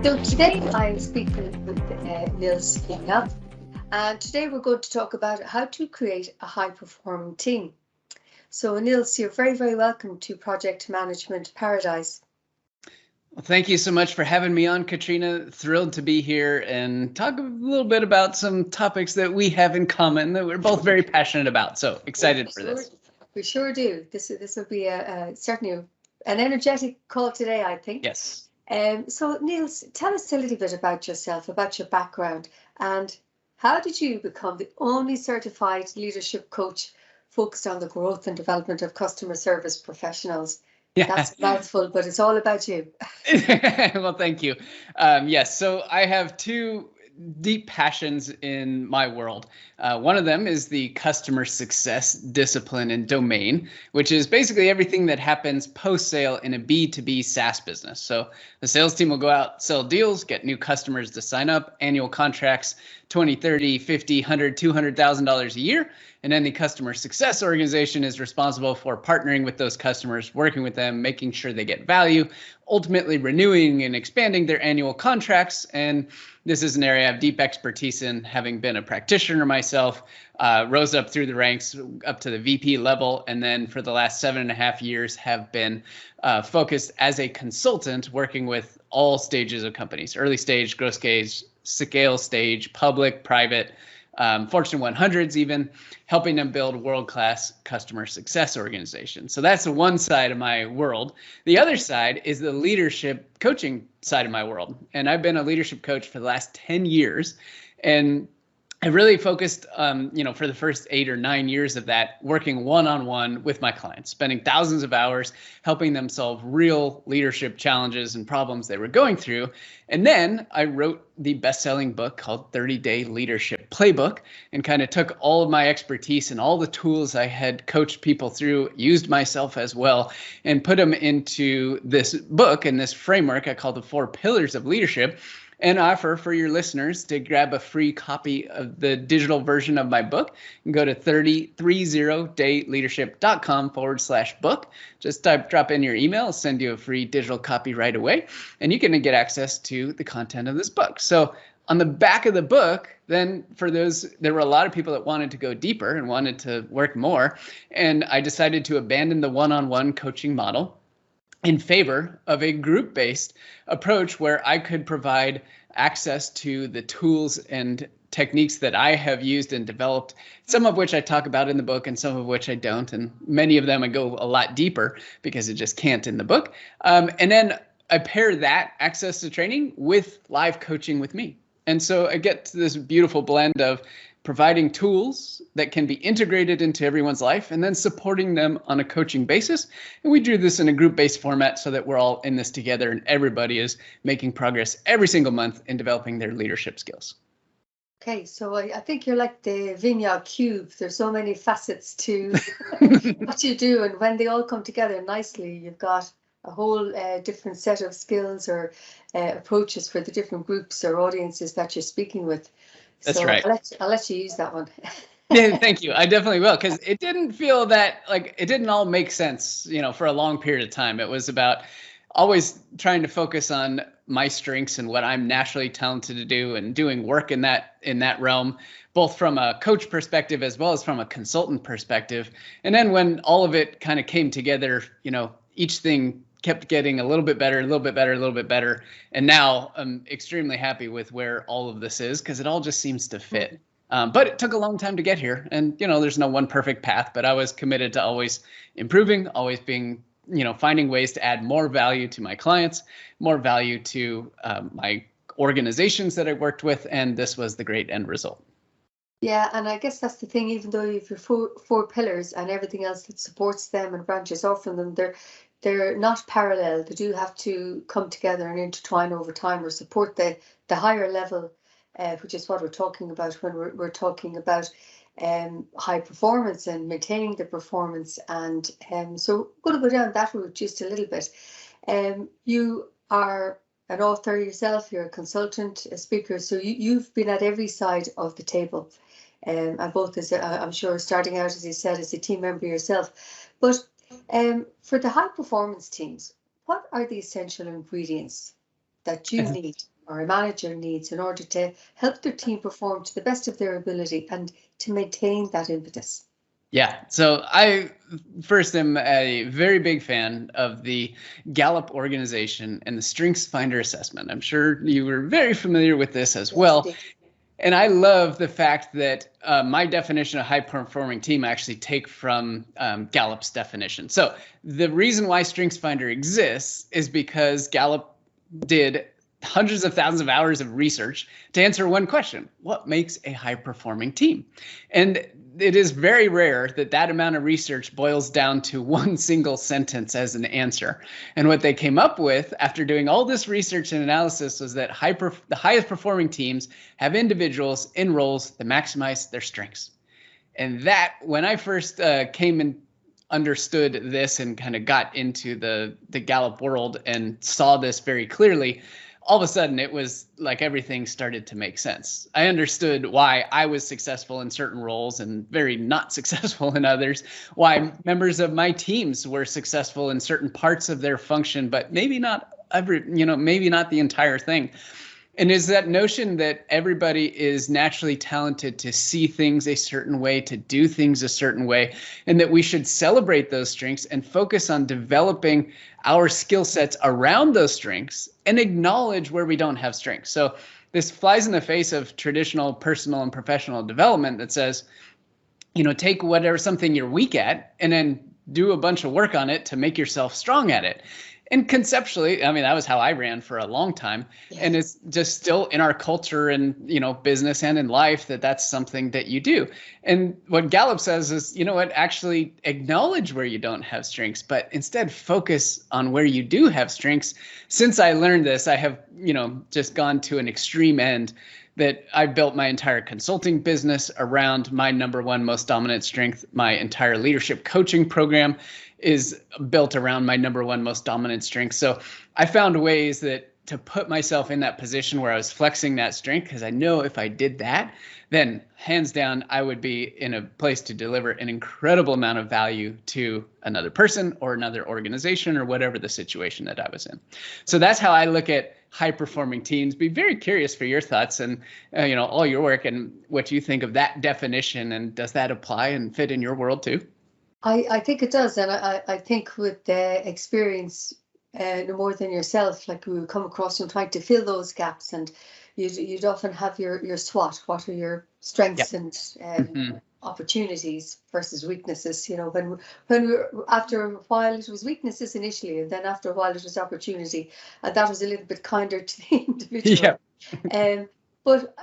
So today I'm speaking with Nils, and today we're going to talk about how to create a high-performing team. So Nils, you're very, very welcome to Project Management Paradise. Well, thank you so much for having me on, Caitriona. Thrilled to be here and talk a little bit about some topics that we have in common that we're both very passionate about. So excited for this. We sure do. This will be certainly an energetic call today, I think. Yes. So Nils, tell us a little bit about yourself, about your background, and how did you become the only certified leadership coach focused on the growth and development of customer service professionals? Yeah. That's a mouthful, but it's all about you. Well, thank you. Yes, so I have two deep passions in my world. One of them is the customer success discipline and domain, which is basically everything that happens post-sale in a B2B SaaS business. So the sales team will go out, sell deals, get new customers to sign up, annual contracts, $20, $30, $50, $100, $200,000 a year. And then the customer success organization is responsible for partnering with those customers, working with them, making sure they get value, ultimately renewing and expanding their annual contracts. And this is an area I have deep expertise in, having been a practitioner myself, rose up through the ranks up to the VP level. And then for the last 7.5 years have been focused as a consultant, working with all stages of companies, early stage, growth stage, scale stage, public, private, Fortune 100s even, helping them build world-class customer success organizations. So that's the one side of my world. The other side is the leadership coaching side of my world. And I've been a leadership coach for the last 10 years. And I really focused, for the first 8 or 9 years of that, working one-on-one with my clients, spending thousands of hours helping them solve real leadership challenges and problems they were going through. And then I wrote the best-selling book called 30-Day Leadership Playbook and kind of took all of my expertise and all the tools I had coached people through, used myself as well, and put them into this book and this framework I call the 4 pillars of leadership, and offer for your listeners to grab a free copy of the digital version of my book and go to 30dayleadership.com/book. Just drop in your email, I'll send you a free digital copy right away, and you can get access to the content of this book. So on the back of the book, then there were a lot of people that wanted to go deeper and wanted to work more. And I decided to abandon the one-on-one coaching model in favor of a group-based approach where I could provide access to the tools and techniques that I have used and developed, some of which I talk about in the book and some of which I don't. And many of them I go a lot deeper because it just can't in the book. And then I pair that access to training with live coaching with me. And so I get to this beautiful blend of providing tools that can be integrated into everyone's life and then supporting them on a coaching basis. And we do this in a group-based format so that we're all in this together and everybody is making progress every single month in developing their leadership skills. Okay, so I think you're like the Vineyard cube. There's so many facets to what you do, and when they all come together nicely, you've got a whole different set of skills or approaches for the different groups or audiences that you're speaking with. That's right. I'll let you use that one. Yeah, thank you. I definitely will, because it didn't feel that it didn't all make sense, for a long period of time. It was about always trying to focus on my strengths and what I'm naturally talented to do and doing work in that realm, both from a coach perspective as well as from a consultant perspective. And then when all of it kind of came together, each thing kept getting a little bit better, a little bit better, a little bit better. And now I'm extremely happy with where all of this is because it all just seems to fit. But it took a long time to get here. And, there's no one perfect path, but I was committed to always improving, always being, finding ways to add more value to my clients, more value to my organizations that I worked with. And this was the great end result. Yeah, and I guess that's the thing, even though you have your four pillars and everything else that supports them and branches off from them, they're not parallel. They do have to come together and intertwine over time or support the higher level, which is what we're talking about when we're talking about high performance and maintaining the performance. And so we're going to go down that route just a little bit. You are an author yourself, you're a consultant, a speaker, so you've been at every side of the table. And both as I'm sure starting out, as you said, as a team member yourself. But for the high performance teams, what are the essential ingredients that you need or a manager needs in order to help their team perform to the best of their ability and to maintain that impetus? Yeah, so I first am a very big fan of the Gallup organization and the StrengthsFinder assessment. I'm sure you were very familiar with this as well. Indeed. And I love the fact that my definition of high-performing team I actually take from Gallup's definition. So the reason why StrengthsFinder exists is because Gallup did hundreds of thousands of hours of research to answer one question: what makes a high-performing team? And it is very rare that that amount of research boils down to one single sentence as an answer. And what they came up with after doing all this research and analysis was that the highest performing teams have individuals in roles that maximize their strengths. And that, when I first came and understood this and kind of got into the Gallup world and saw this very clearly, all of a sudden it was like everything started to make sense. I understood why I was successful in certain roles and very not successful in others, why members of my teams were successful in certain parts of their function, but maybe not maybe not the entire thing. And is that notion that everybody is naturally talented to see things a certain way, to do things a certain way, and that we should celebrate those strengths and focus on developing our skill sets around those strengths and acknowledge where we don't have strengths. So this flies in the face of traditional personal and professional development that says, take whatever something you're weak at and then do a bunch of work on it to make yourself strong at it. And conceptually, I mean, that was how I ran for a long time. Yes. And it's just still in our culture and, business and in life that's something that you do. And what Gallup says is, actually acknowledge where you don't have strengths, but instead focus on where you do have strengths. Since I learned this, I have, just gone to an extreme end that I built my entire consulting business around my number one most dominant strength. My entire leadership coaching program is built around my number one most dominant strength. So I found ways to put myself in that position where I was flexing that strength, because I know if I did that, then hands down, I would be in a place to deliver an incredible amount of value to another person or another organization or whatever the situation that I was in. So that's how I look at high performing teams. Be very curious for your thoughts and all your work and what you think of that definition, and does that apply and fit in your world too? I think it does, and I think with the experience, no more than yourself, like we would come across and trying to fill those gaps, and you'd often have your SWOT. What are your strengths and opportunities versus weaknesses? When after a while it was weaknesses initially, and then after a while it was opportunity, and that was a little bit kinder to the individual. Yeah. But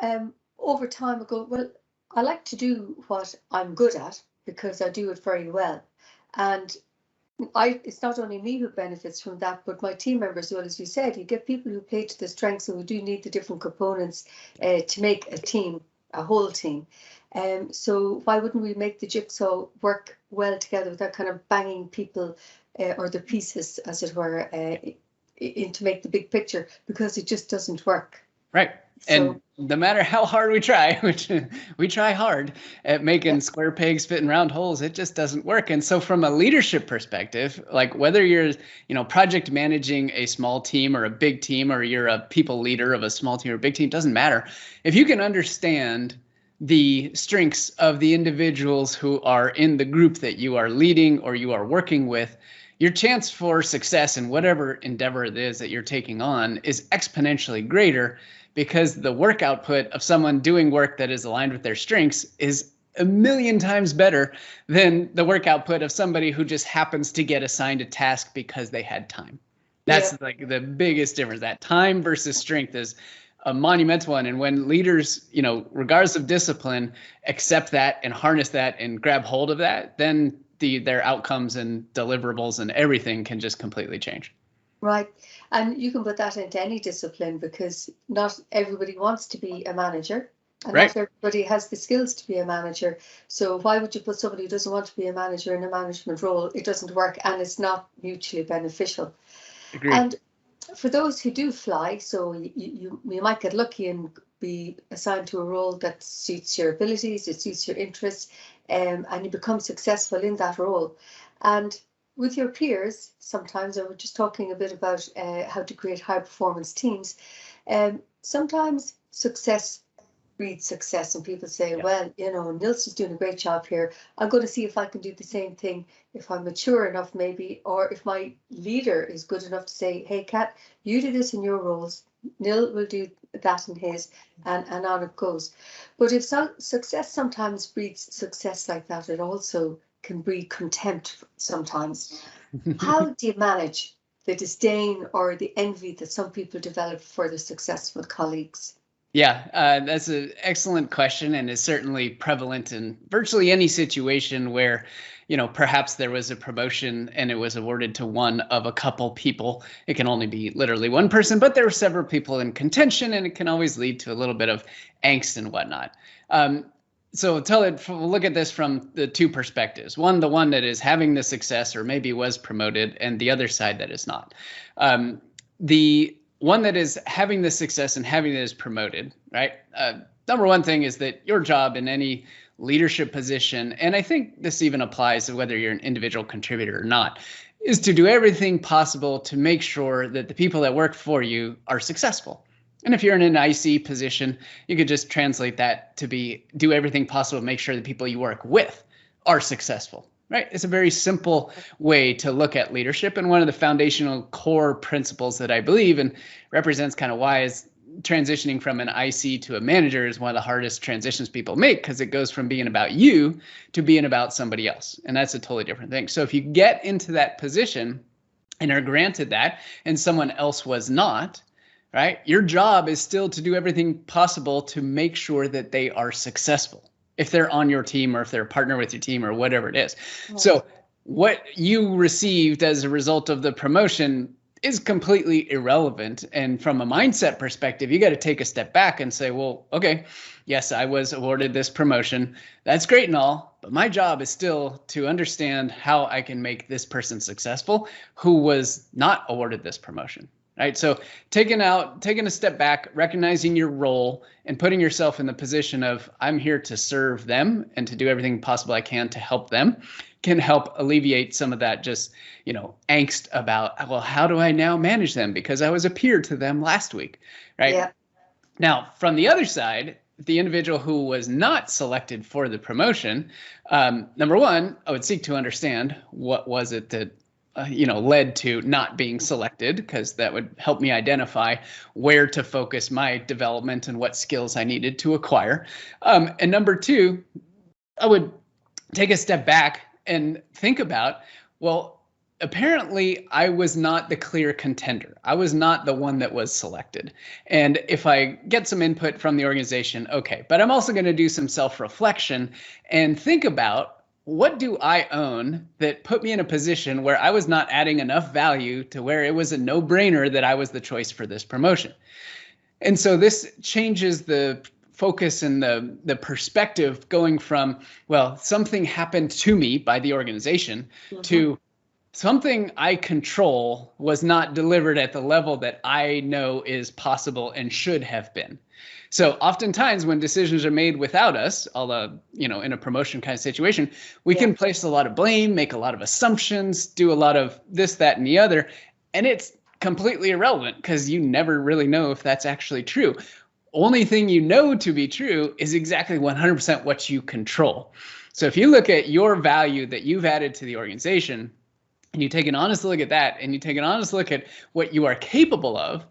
over time I go, well, I like to do what I'm good at, because I do it very well. And it's not only me who benefits from that, but my team members. Well, as you said, you get people who play to the strengths, and we do need the different components to make a team, a whole team. So why wouldn't we make the jigsaw work well together without kind of banging people or the pieces, as it were, in to make the big picture, because it just doesn't work. Right. And no matter how hard we try, which we try hard at making square pegs fit in round holes, it just doesn't work. And so from a leadership perspective, like whether you're, project managing a small team or a big team, or you're a people leader of a small team or a big team, doesn't matter. If you can understand the strengths of the individuals who are in the group that you are leading or you are working with, your chance for success in whatever endeavor it is that you're taking on is exponentially greater, because the work output of someone doing work that is aligned with their strengths is a million times better than the work output of somebody who just happens to get assigned a task because they had time. That's like the biggest difference. That time versus strength is a monumental one. And when leaders, regardless of discipline, accept that and harness that and grab hold of that, then their outcomes and deliverables and everything can just completely change. Right. And you can put that into any discipline, because not everybody wants to be a manager, and not everybody has the skills to be a manager. So why would you put somebody who doesn't want to be a manager in a management role? It doesn't work, and it's not mutually beneficial. Agreed. And for those who do fly, so you might get lucky and be assigned to a role that suits your abilities, it suits your interests, and you become successful in that role. And with your peers, sometimes, I was just talking a bit about how to create high performance teams. sometimes success breeds success, and people say, well, Nils is doing a great job here. I'm going to see if I can do the same thing if I'm mature enough, maybe, or if my leader is good enough to say, hey, Kat, you do this in your roles. Nil will do that in his, and on it goes. But if success sometimes breeds success like that, it also can breed contempt sometimes. How do you manage the disdain or the envy that some people develop for their successful colleagues? Yeah, that's an excellent question, and is certainly prevalent in virtually any situation where, perhaps there was a promotion and it was awarded to one of a couple people. It can only be literally one person, but there were several people in contention, and it can always lead to a little bit of angst and whatnot. So we'll look at this from the two perspectives. One, the one that is having the success or maybe was promoted, and the other side that is not. The one that is having the success and having it is promoted, right? Number one thing is that your job in any leadership position, and I think this even applies to whether you're an individual contributor or not, is to do everything possible to make sure that the people that work for you are successful. And if you're in an IC position, you could just translate that to be do everything possible to make sure the people you work with are successful. Right? It's a very simple way to look at leadership, and one of the foundational core principles that I believe and represents kind of why is transitioning from an IC to a manager is one of the hardest transitions people make, because it goes from being about you to being about somebody else. And that's a totally different thing. So if you get into that position and are granted that and someone else was not, right, your job is still to do everything possible to make sure that they are successful, if they're on your team or if they're a partner with your team or whatever it is. Right. So what you received as a result of the promotion is completely irrelevant. And from a mindset perspective, you got to take a step back and say, well, okay, yes, I was awarded this promotion. That's great and all, but my job is still to understand how I can make this person successful who was not awarded this promotion. Right. So taking a step back, recognizing your role and putting yourself in the position of I'm here to serve them and to do everything possible I can to help them can help alleviate some of that just, angst about, well, how do I now manage them because I was a peer to them last week. Right. Yeah. Now, from the other side, the individual who was not selected for the promotion, number one, I would seek to understand what was it that led to not being selected, because that would help me identify where to focus my development and what skills I needed to acquire. And number two, I would take a step back and think about, well, apparently I was not the clear contender. I was not the one that was selected. And if I get some input from the organization, okay, but I'm also going to do some self-reflection and think about, what do I own that put me in a position where I was not adding enough value to where it was a no-brainer that I was the choice for this promotion? And so this changes the focus and the perspective, going from, well, something happened to me by the organization to something I control was not delivered at the level that I know is possible and should have been. So oftentimes when decisions are made without us, in a promotion kind of situation, we can place a lot of blame, make a lot of assumptions, do a lot of this, that, and the other. And it's completely irrelevant because you never really know if that's actually true. Only thing you know to be true is exactly 100% what you control. So if you look at your value that you've added to the organization, and you take an honest look at that, and you take an honest look at what you are capable of,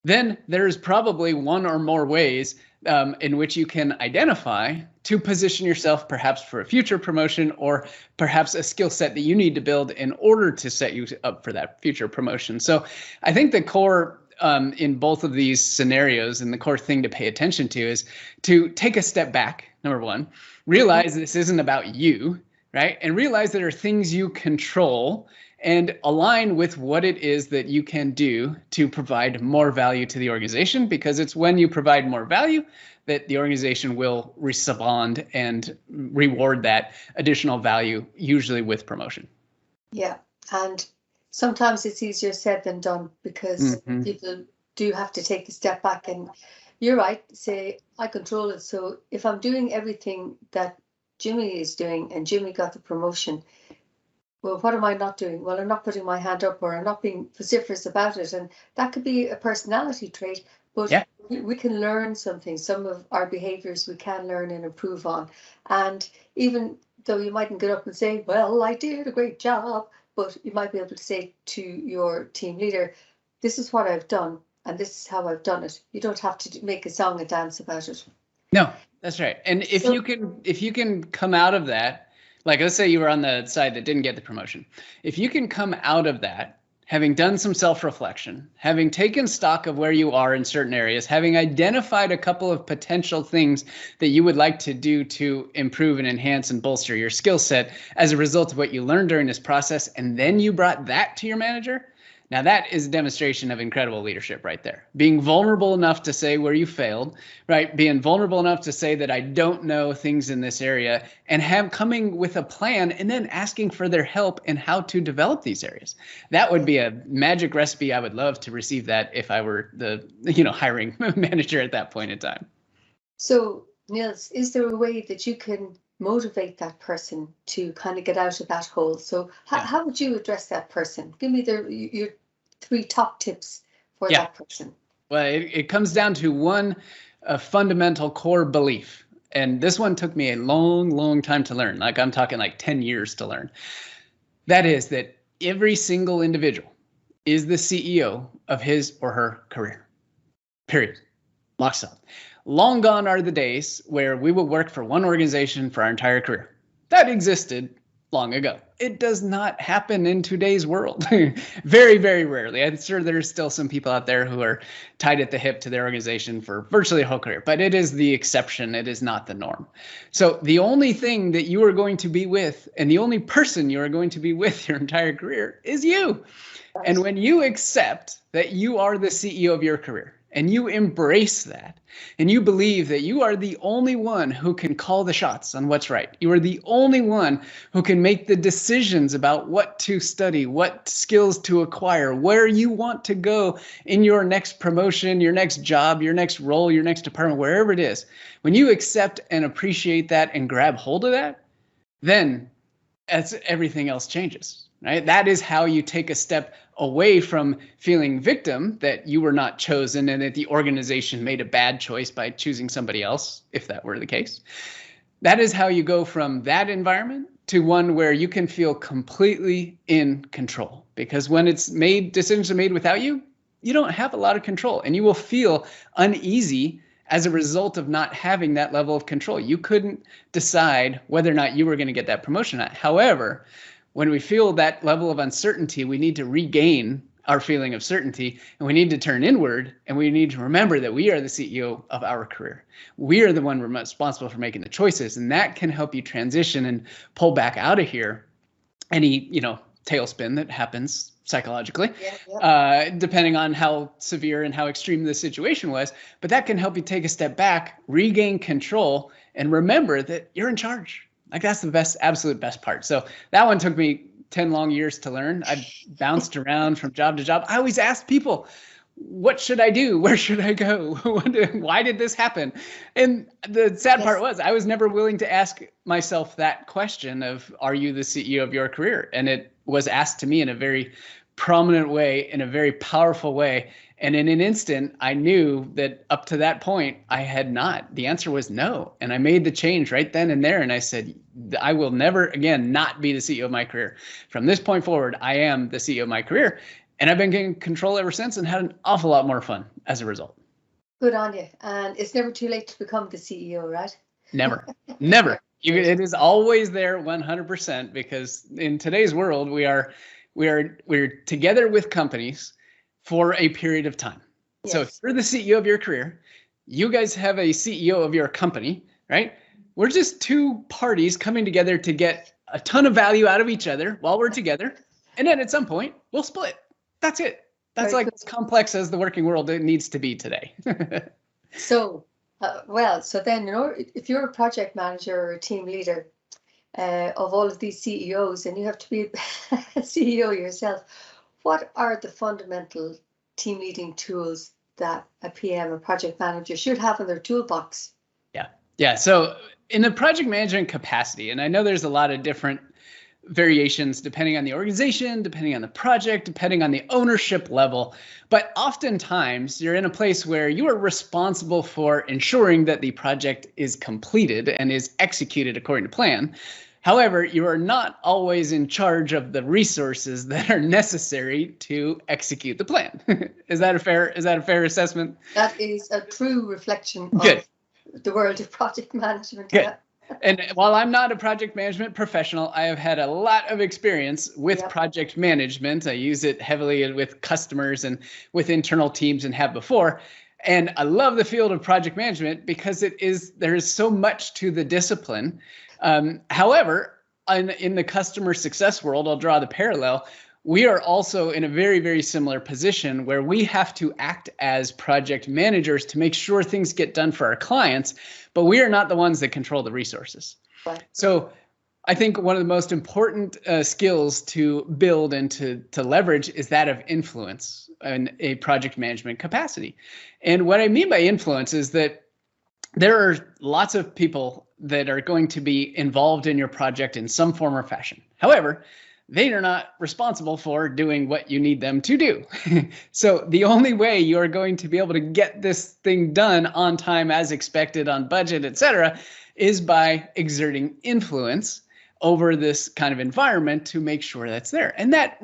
then there's probably one or more ways in which you can identify to position yourself perhaps for a future promotion, or perhaps a skill set that you need to build in order to set you up for that future promotion. So I think the core in both of these scenarios, and the core thing to pay attention to, is to take a step back. Number one, realize this isn't about you, right? And realize there are things you control, and align with what it is that you can do to provide more value to the organization, because it's when you provide more value that the organization will respond and reward that additional value, usually with promotion. Yeah, and sometimes it's easier said than done, because people do have to take a step back, and you're right, say, I control it. So if I'm doing everything that Jimmy is doing and Jimmy got the promotion, well, what am I not doing? Well, I'm not putting my hand up, or I'm not being vociferous about it. And that could be a personality trait, But Yeah. we can learn something. Some of our behaviors we can learn and improve on. And even though you mightn't get up and say, well, I did a great job, but you might be able to say to your team leader, this is what I've done and this is how I've done it. You don't have to make a song and dance about it. No, that's right. And if you can come out of that, like let's say you were on the side that didn't get the promotion. If you can come out of that, having done some self-reflection, having taken stock of where you are in certain areas, having identified a couple of potential things that you would like to do to improve and enhance and bolster your skill set as a result of what you learned during this process, and then you brought that to your manager, now that is a demonstration of incredible leadership right there. Being vulnerable enough to say where you failed, right? Being vulnerable enough to say that I don't know things in this area, and coming with a plan and then asking for their help in how to develop these areas. That would be a magic recipe. I would love to receive that if I were the hiring manager at that point in time. So Niels, is there a way that you can motivate that person to kind of get out of that hole? So how would you address that person? Give me your 3 top tips for that person. Well, it comes down to a fundamental core belief. And this one took me a long, long time to learn. Like I'm talking like 10 years to learn. That is that every single individual is the CEO of his or her career. Period. Lock stop. Long gone are the days where we will work for one organization for our entire career. That existed long ago. It does not happen in today's world. Very, very rarely. I'm sure there's still some people out there who are tied at the hip to their organization for virtually a whole career, but it is the exception. It is not the norm. So the only thing that you are going to be with, and the only person you are going to be with your entire career is you. And when you accept that you are the CEO of your career, and you embrace that, and you believe that you are the only one who can call the shots on what's right. You are the only one who can make the decisions about what to study, what skills to acquire, where you want to go in your next promotion, your next job, your next role, your next department, wherever it is. When you accept and appreciate that and grab hold of that, then everything else changes. Right? That is how you take a step away from feeling victim that you were not chosen and that the organization made a bad choice by choosing somebody else, if that were the case. That is how you go from that environment to one where you can feel completely in control. Because when decisions are made without you, you don't have a lot of control, and you will feel uneasy as a result of not having that level of control. You couldn't decide whether or not you were going to get that promotion or not. However, when we feel that level of uncertainty, we need to regain our feeling of certainty, and we need to turn inward, and we need to remember that we are the CEO of our career. We are the one responsible for making the choices, and that can help you transition and pull back out of here any, tailspin that happens psychologically, depending on how severe and how extreme the situation was. But that can help you take a step back, regain control, and remember that you're in charge. Like that's the absolute best part. So that one took me 10 long years to learn. I bounced around from job to job. I always asked people, what should I do? Where should I go? Why did this happen? And the sad part was I was never willing to ask myself that question of, are you the CEO of your career? And it was asked to me in a very prominent way, in a very powerful way. And in an instant, I knew that up to that point, I had not. The answer was no. And I made the change right then and there. And I said, I will never again not be the CEO of my career. From this point forward, I am the CEO of my career. And I've been getting control ever since and had an awful lot more fun as a result. Good on you. And it's never too late to become the CEO, right? Never, never. It is always there 100%, because in today's world, we're together with companies for a period of time. Yes. So if you're the CEO of your career, you guys have a CEO of your company, right? We're just two parties coming together to get a ton of value out of each other while we're together. And then at some point, we'll split. That's it. That's like as complex as the working world needs to be today. So then, if you're a project manager or a team leader of all of these CEOs, and you have to be a CEO yourself, what are the fundamental team leading tools that a PM, a project manager, should have in their toolbox? Yeah. So in the project management capacity, and I know there's a lot of different variations depending on the organization, depending on the project, depending on the ownership level. But oftentimes you're in a place where you are responsible for ensuring that the project is completed and is executed according to plan. However, you are not always in charge of the resources that are necessary to execute the plan. Is that a fair assessment? That is a true reflection Good. of the world of project management. Good. Yeah. And while I'm not a project management professional, I have had a lot of experience with project management. I use it heavily with customers and with internal teams and have before. And I love the field of project management because there is so much to the discipline. However, in the customer success world, I'll draw the parallel. We are also in a very, very similar position where we have to act as project managers to make sure things get done for our clients, but we are not the ones that control the resources. Right. So I think one of the most important skills to build and to leverage is that of influence in a project management capacity. And what I mean by influence is that there are lots of people that are going to be involved in your project in some form or fashion. However, they are not responsible for doing what you need them to do. So the only way you're going to be able to get this thing done on time, as expected, on budget, etc., is by exerting influence over this kind of environment to make sure that's there. And that,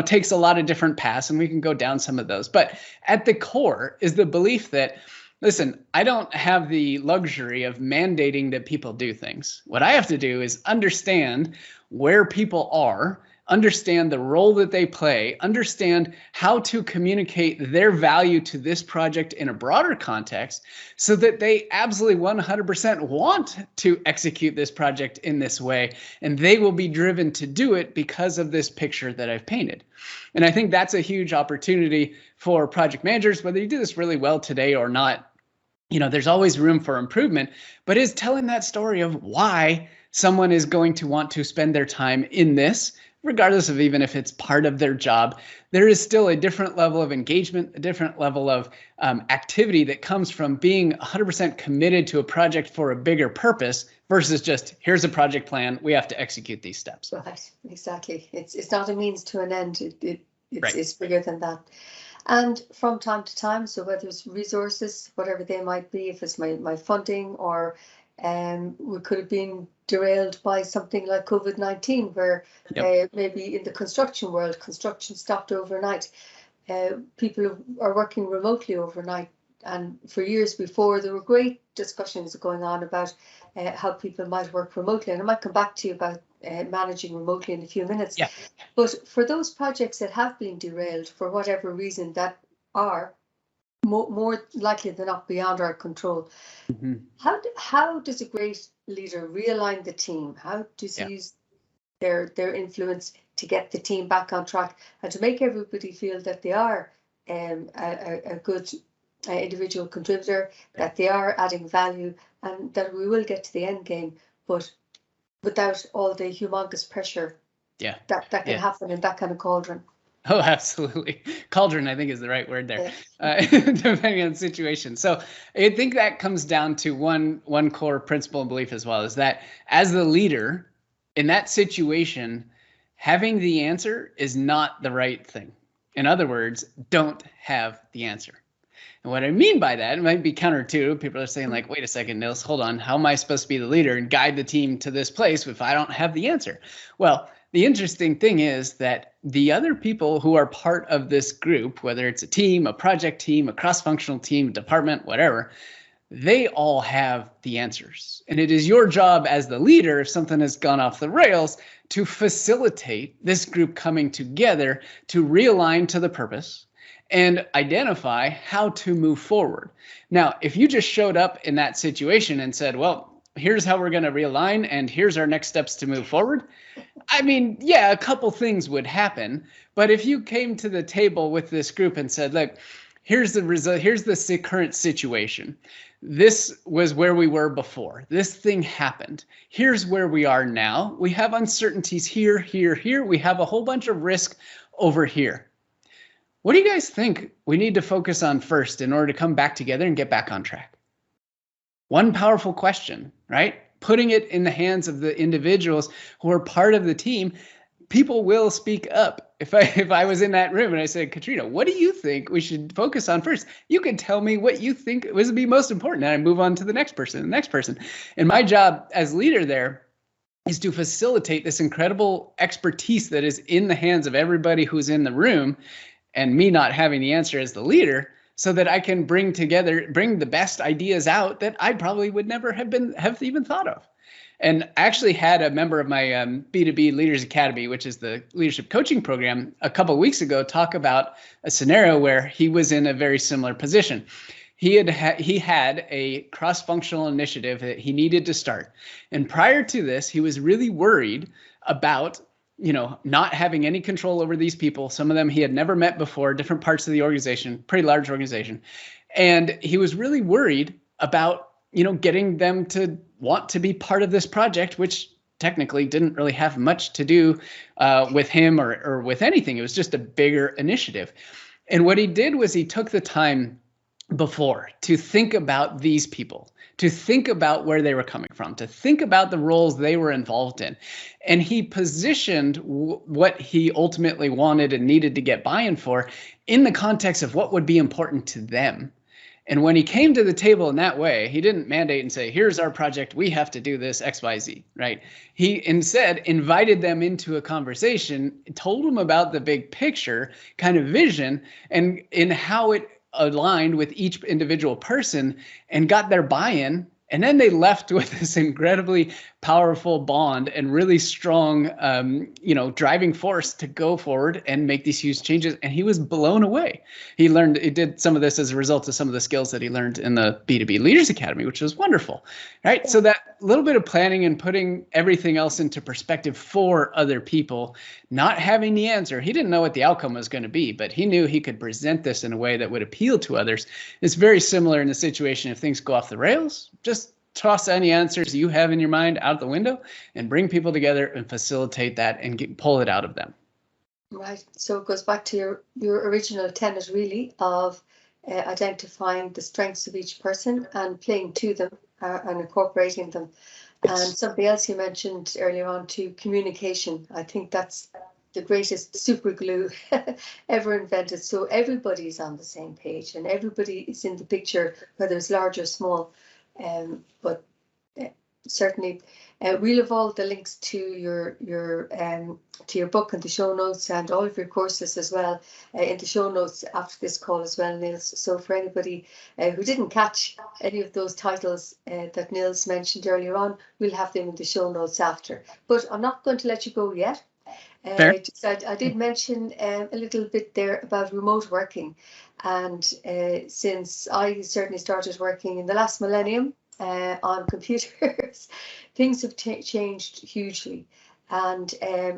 takes a lot of different paths, and we can go down some of those. But at the core is the belief that, listen, I don't have the luxury of mandating that people do things. What I have to do is understand where people are, understand the role that they play, understand how to communicate their value to this project in a broader context so that they absolutely 100% want to execute this project in this way, and they will be driven to do it because of this picture that I've painted. And I think that's a huge opportunity for project managers, whether you do this really well today or not. There's always room for improvement, but is telling that story of why someone is going to want to spend their time in this, regardless of even if it's part of their job. There is still a different level of engagement, a different level of activity that comes from being 100% committed to a project for a bigger purpose versus just, here's a project plan, we have to execute these steps. Right, exactly. It's not a means to an end. Right. It's bigger than that. And from time to time, so whether it's resources, whatever they might be, if it's my funding, or we could have been derailed by something like COVID-19, where maybe in the construction world, construction stopped overnight. People are working remotely overnight. And for years before, there were great discussions going on about how people might work remotely. And I might come back to you about managing remotely in a few minutes. Yeah. But for those projects that have been derailed for whatever reason, that are more likely than not beyond our control, how does a great leader realign the team? How does he use their influence to get the team back on track and to make everybody feel that they are a good individual contributor, that they are adding value, and that we will get to the end game, but without all the humongous pressure that can happen in that kind of cauldron? Oh, absolutely. Cauldron, I think, is the right word there, depending on the situation. So I think that comes down to one core principle and belief as well, is that as the leader in that situation, having the answer is not the right thing. In other words, don't have the answer. And what I mean by that, it might be counterintuitive. People are saying, like, wait a second, Nils, hold on. How am I supposed to be the leader and guide the team to this place if I don't have the answer? Well, the interesting thing is that the other people who are part of this group, whether it's a team, a project team, a cross-functional team, department, whatever, they all have the answers. And it is your job as the leader, if something has gone off the rails, to facilitate this group coming together to realign to the purpose and identify how to move forward. Now, if you just showed up in that situation and said, well, here's how we're going to realign and here's our next steps to move forward, I mean, yeah, a couple things would happen. But if you came to the table with this group and said, look, here's the result, here's the current situation. This was where we were before. This thing happened. Here's where we are now. We have uncertainties here, here, here. We have a whole bunch of risk over here. What do you guys think we need to focus on first in order to come back together and get back on track? One powerful question, right? putting it in the hands of the individuals who are part of the team, people will speak up. If I was in that room and I said, Caitriona, what do you think we should focus on first? You can tell me what you think would be most important. And I move on to the next person, the next person. And my job as leader there is to facilitate this incredible expertise that is in the hands of everybody who's in the room, and me not having the answer as the leader, so that I can bring the best ideas out that I probably would never have even thought of. And I actually had a member of my B2B Leaders Academy, which is the leadership coaching program, a couple of weeks ago, talk about a scenario where he was in a very similar position. He had a cross-functional initiative that he needed to start. And prior to this, he was really worried about, not having any control over these people. Some of them he had never met before, different parts of the organization, pretty large organization. And he was really worried about, getting them to want to be part of this project, which technically didn't really have much to do with him or with anything. It was just a bigger initiative. And what he did was he took the time before to think about these people, to think about where they were coming from, to think about the roles they were involved in. And he positioned what he ultimately wanted and needed to get buy-in for in the context of what would be important to them. And when he came to the table in that way, he didn't mandate and say, here's our project, we have to do this X, Y, Z, right? He instead invited them into a conversation, told them about the big picture kind of vision and in how it aligned with each individual person, and got their buy-in. And then they left with this incredibly powerful bond and really strong, driving force to go forward and make these huge changes. And he was blown away. He did some of this as a result of some of the skills that he learned in the B2B Leaders Academy, which was wonderful, right? So that little bit of planning and putting everything else into perspective for other people, not having the answer. He didn't know what the outcome was going to be, but he knew he could present this in a way that would appeal to others. It's very similar in the situation if things go off the rails. Just toss any answers you have in your mind out the window and bring people together and facilitate that and pull it out of them. Right. So it goes back to your original tenet, really, of identifying the strengths of each person and playing to them and incorporating them. Yes. And something else you mentioned earlier on, to communication. I think that's the greatest super glue ever invented. So everybody's on the same page and everybody is in the picture, whether it's large or small. But certainly, we'll have all the links to your book and the show notes and all of your courses as well in the show notes after this call as well, Niels. So for anybody who didn't catch any of those titles that Niels mentioned earlier on, we'll have them in the show notes after. But I'm not going to let you go yet. I did mention a little bit there about remote working, and since I certainly started working in the last millennium on computers, things have changed hugely, and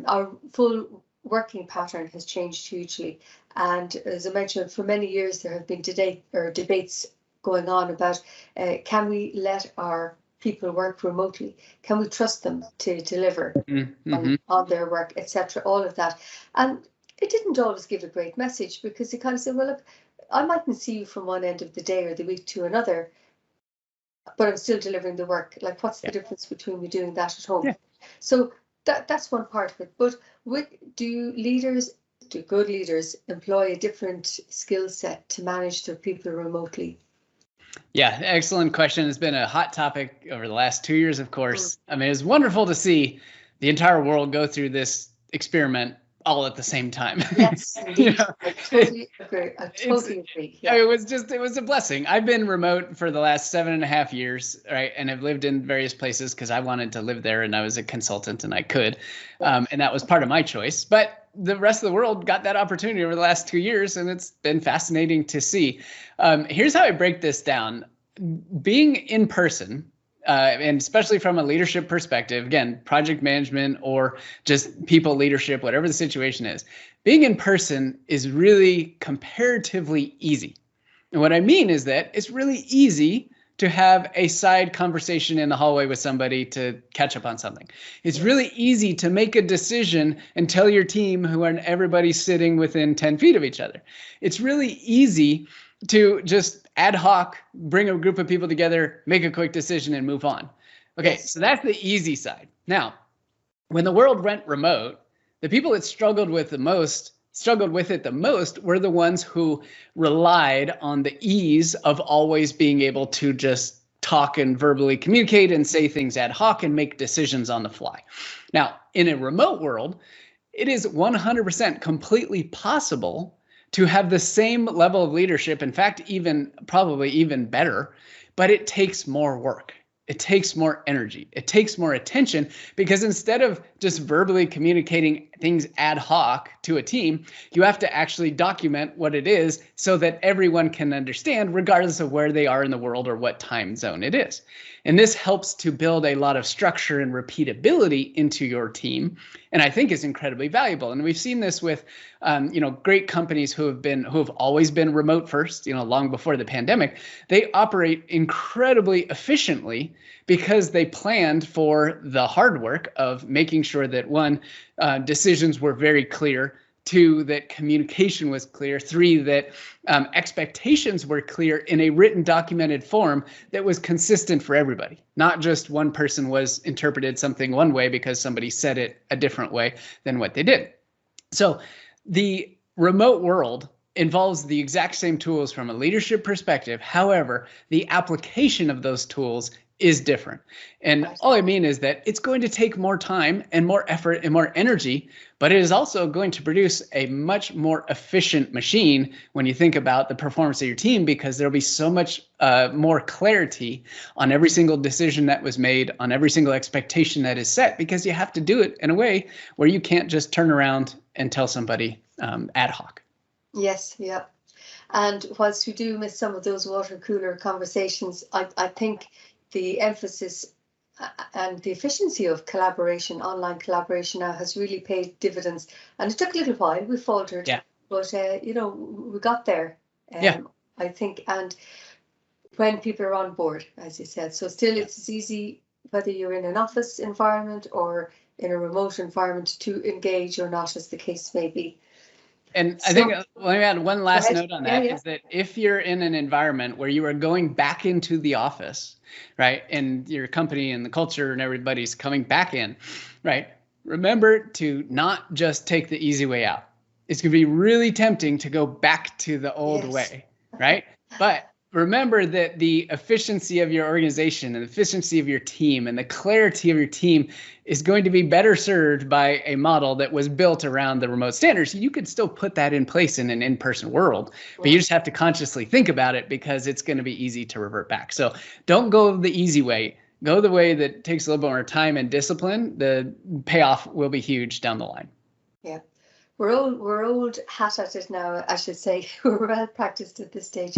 our full working pattern has changed hugely. And as I mentioned, for many years there have been debates going on about can we let our people work remotely? Can we trust them to deliver on their work, etc., all of that? And it didn't always give a great message, because they kind of said, well, look, I mightn't see you from one end of the day or the week to another, but I'm still delivering the work. Like, what's the difference between me doing that at home? Yeah. So that's one part of it. But do good leaders employ a different skill set to manage their people remotely? Yeah, excellent question. It's been a hot topic over the last 2 years, of course. I mean, it's wonderful to see the entire world go through this experiment all at the same time. Yes, indeed. I totally agree. Yeah. It was a blessing. I've been remote for the last 7.5 years, right? And I've lived in various places because I wanted to live there and I was a consultant and I could. And that was part of my choice. But the rest of the world got that opportunity over the last 2 years, and it's been fascinating to see. Here's how I break this down. Being in person, and especially from a leadership perspective, again, project management or just people leadership, whatever the situation is, being in person is really comparatively easy. And what I mean is that it's really easy to have a side conversation in the hallway with somebody to catch up on something. It's really easy to make a decision and tell your team everybody's sitting within 10 feet of each other. It's really easy to just ad hoc bring a group of people together, make a quick decision and move on. Okay, Yes. so that's the easy side. Now, when the world went remote, the people that struggled with it the most were the ones who relied on the ease of always being able to just talk and verbally communicate and say things ad hoc and make decisions on the fly. Now, in a remote world, it is 100% completely possible to have the same level of leadership, in fact, probably even better, but it takes more work. It takes more energy. It takes more attention, because instead of just verbally communicating things ad hoc to a team, you have to actually document what it is so that everyone can understand, regardless of where they are in the world or what time zone it is. And this helps to build a lot of structure and repeatability into your team, and I think is incredibly valuable. And we've seen this with great companies who have always been remote first, long before the pandemic. They operate incredibly efficiently because they planned for the hard work of making sure that, one, decisions were very clear, two, that communication was clear, three, that expectations were clear in a written, documented form that was consistent for everybody. Not just one person was interpreted something one way because somebody said it a different way than what they did. So the remote world involves the exact same tools from a leadership perspective. However, the application of those tools is different. And all I mean is that it's going to take more time and more effort and more energy, but it is also going to produce a much more efficient machine when you think about the performance of your team, because there'll be so much more clarity on every single decision that was made, on every single expectation that is set, because you have to do it in a way where you can't just turn around and tell somebody ad hoc. Yes, yeah. And whilst we do miss some of those water cooler conversations, I think the emphasis and the efficiency of collaboration, online collaboration now, has really paid dividends. And it took a little while, we faltered, but we got there, I think. And when people are on board, as you said, so still it's as easy whether you're in an office environment or in a remote environment to engage or not, as the case may be. And I think let me add one last note on that, is that if you're in an environment where you are going back into the office, right, and your company and the culture and everybody's coming back in, right, remember to not just take the easy way out. It's going to be really tempting to go back to the old way, right? But remember that the efficiency of your organization and the efficiency of your team and the clarity of your team is going to be better served by a model that was built around the remote standards. You could still put that in place in an in-person world, but you just have to consciously think about it, because it's going to be easy to revert back. So don't go the easy way. Go the way that takes a little bit more time and discipline. The payoff will be huge down the line. Yeah. We're old hat at it now, I should say. We're well practiced at this stage.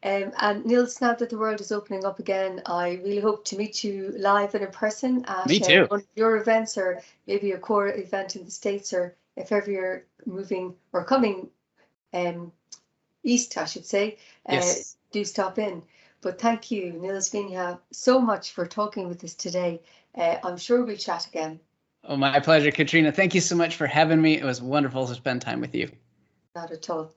And Nils, now that the world is opening up again, I really hope to meet you live and in person at one of your events, or maybe a core event in the States, or if ever you're moving or coming east, I should say, do stop in. But thank you, Nils Vinje, so much for talking with us today. I'm sure we'll chat again. Oh, my pleasure, Caitriona. Thank you so much for having me. It was wonderful to spend time with you. Not at all.